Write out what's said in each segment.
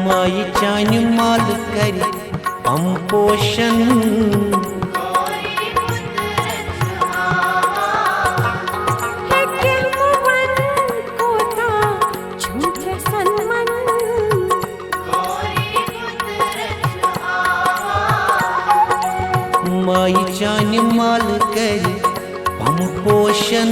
माई चानि माल कर पम पोषण माई चानि माल कर पम पोषण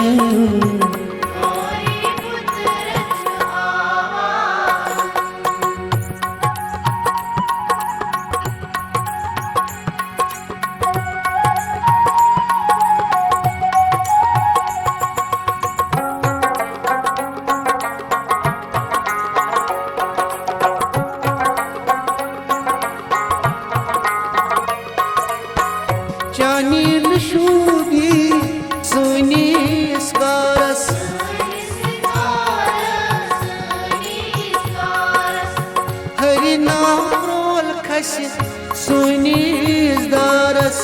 चानिल शूबी सुनीस कारस हरि नाम रोल खस सुनीस दारस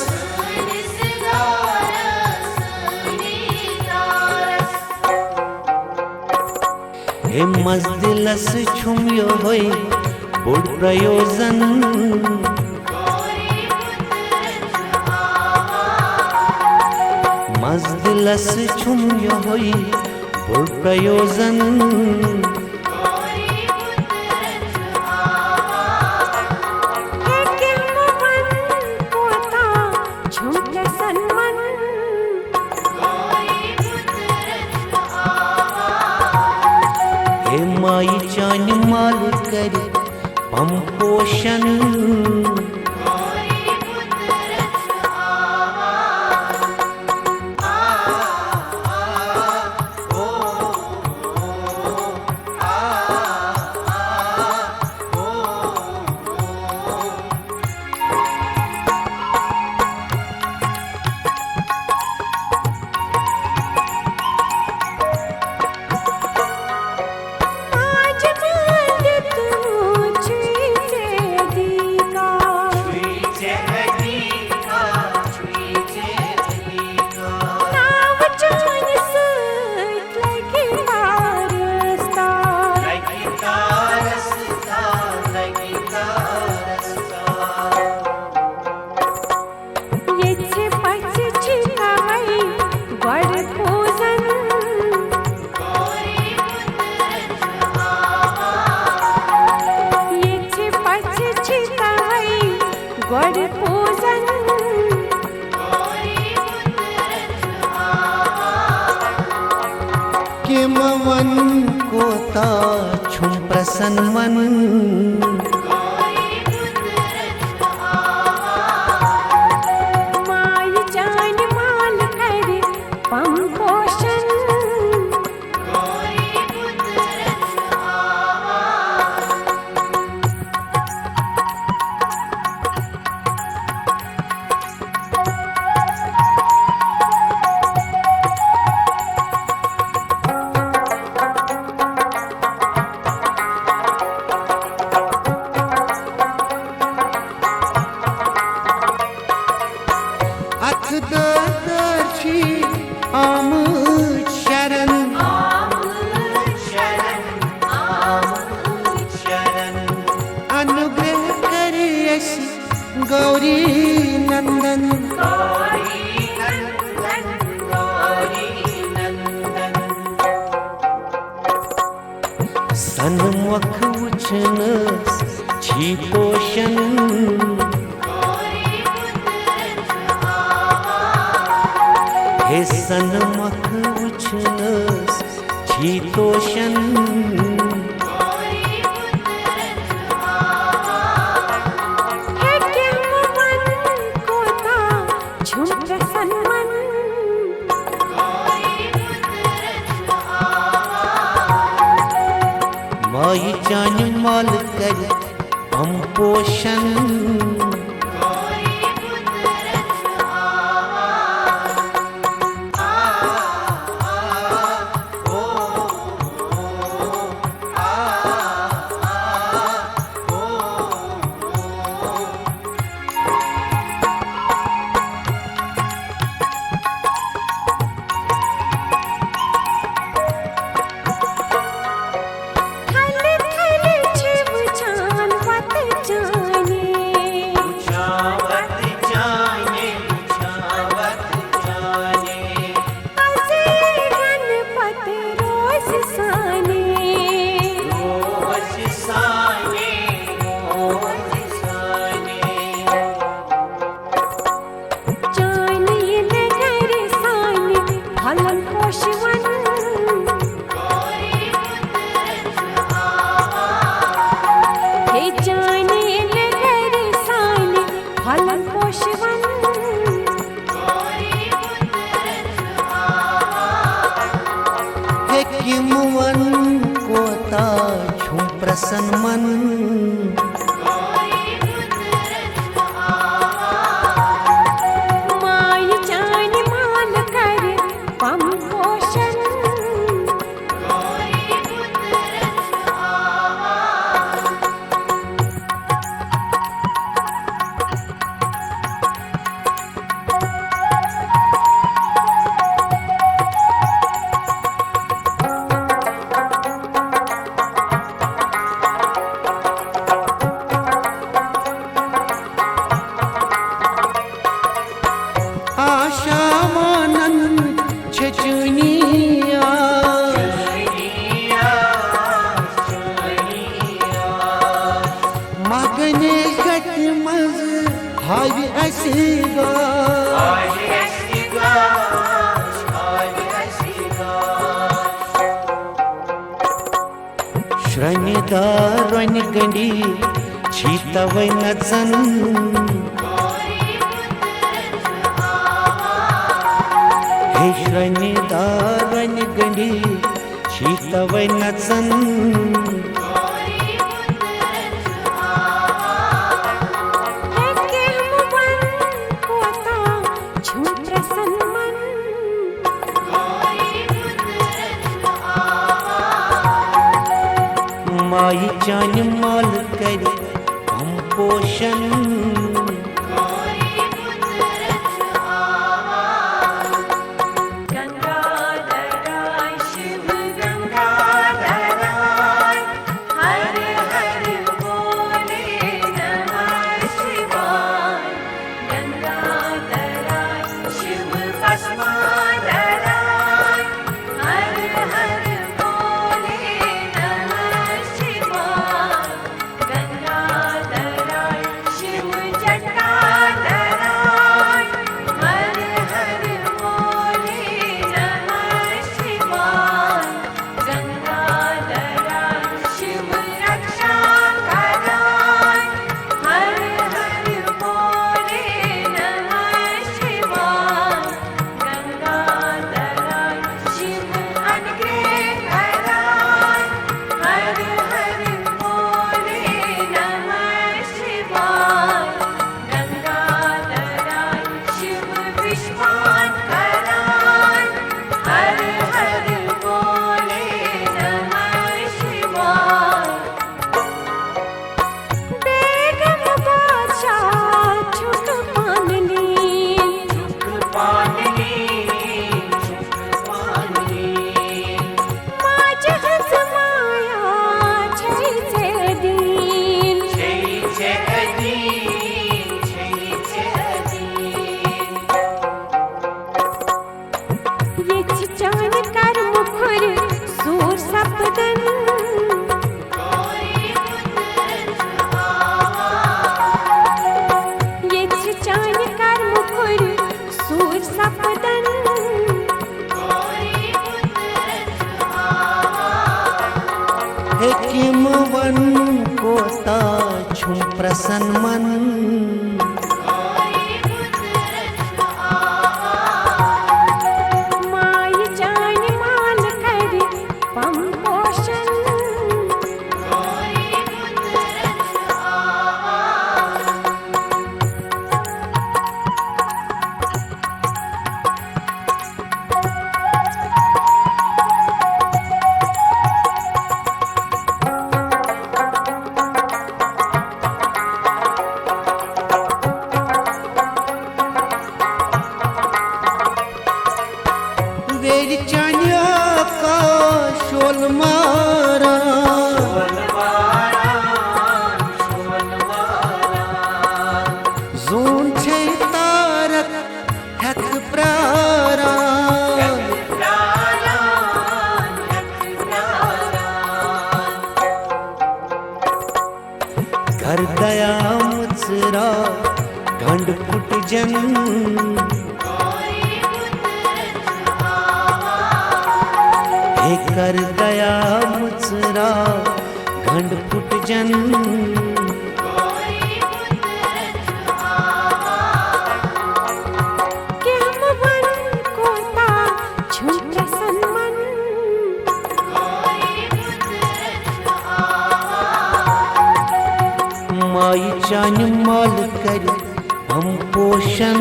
हे मजदिलस छुम यो होय बोड़ प्रयोजन मजदिलस छुम यहोई बोड़ प्रयोजन हे माई चानि माल कर पम पोषण के मवन कोता छुम प्रसन्न मन माई चानि माल कर पम पोषण दर्शी आम शरण अनुग्रह कर यसी गौरी नंदन सन्मुख उछन छी पोषण हे सन्मुख उछनस छी तोषण हे केमवन कोता छुम प्रसन्न मन माई चानि माल कर पम पोषण थल थल छिव छान प्रसन्न मन माय जान माल कर पम पोषण आशा मानन छचुनिया मगने गट मज हाय असिगा श्रनिदारन गंडी छीतवै नचन हे श्रनिदारन गंडी छीतवै नचन है के हम बन कोता छू प्रसन्न मन माई जान माल कर हम पोषण गंगाधराय शिव गंगाधराय हर हर बोले नमः शिवाय गंगाधराय शिव भस्माधराय हर हर बोले नमः शिवाय गंगाधराय शिव जटाधराय हर हर बोले नमः शिवाय गंगाधराय शिव रक्षाकराय हर हर बोले नमः शिवाय गंगाधराय शिव अनुग्रहकराय हर हर बोले नमः शिवाय गंगाधराय शिव विश्वाकराय हर हर बोले नमः शिवाय बेगम बादशाह झुक पानली माज हंस माया छै से दीन ये चिचान कर मुखर सूर सपदन ये चिचान कर मुखर सूर सपदन हे किम वन कोता छुम प्रसन्न मन माय जान माल कर पम पोषण वेर चानिया का शोल मारा जोन छे तारक हक प्रारा घर दया मुचरा घंड फुट जन हे कर दया मुचरा घंड फुट जन के हम बन कोता छू प्रसन्न मन आई चान माल कर हम पोषण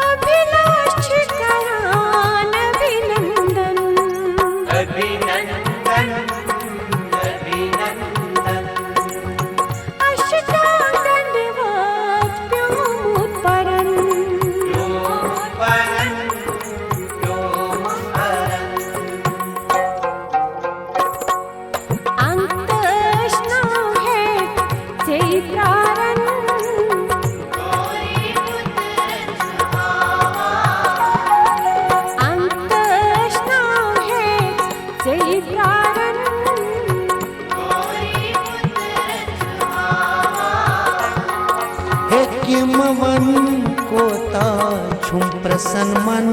अभिलाष करान अभिनंदन अष्टांग दंडवत व्योमुत्परन् अंतष्णा है चैत्रारन् अंतष्णा है चैत्रारन् हे किमवन कोता छुम प्रसन्न मन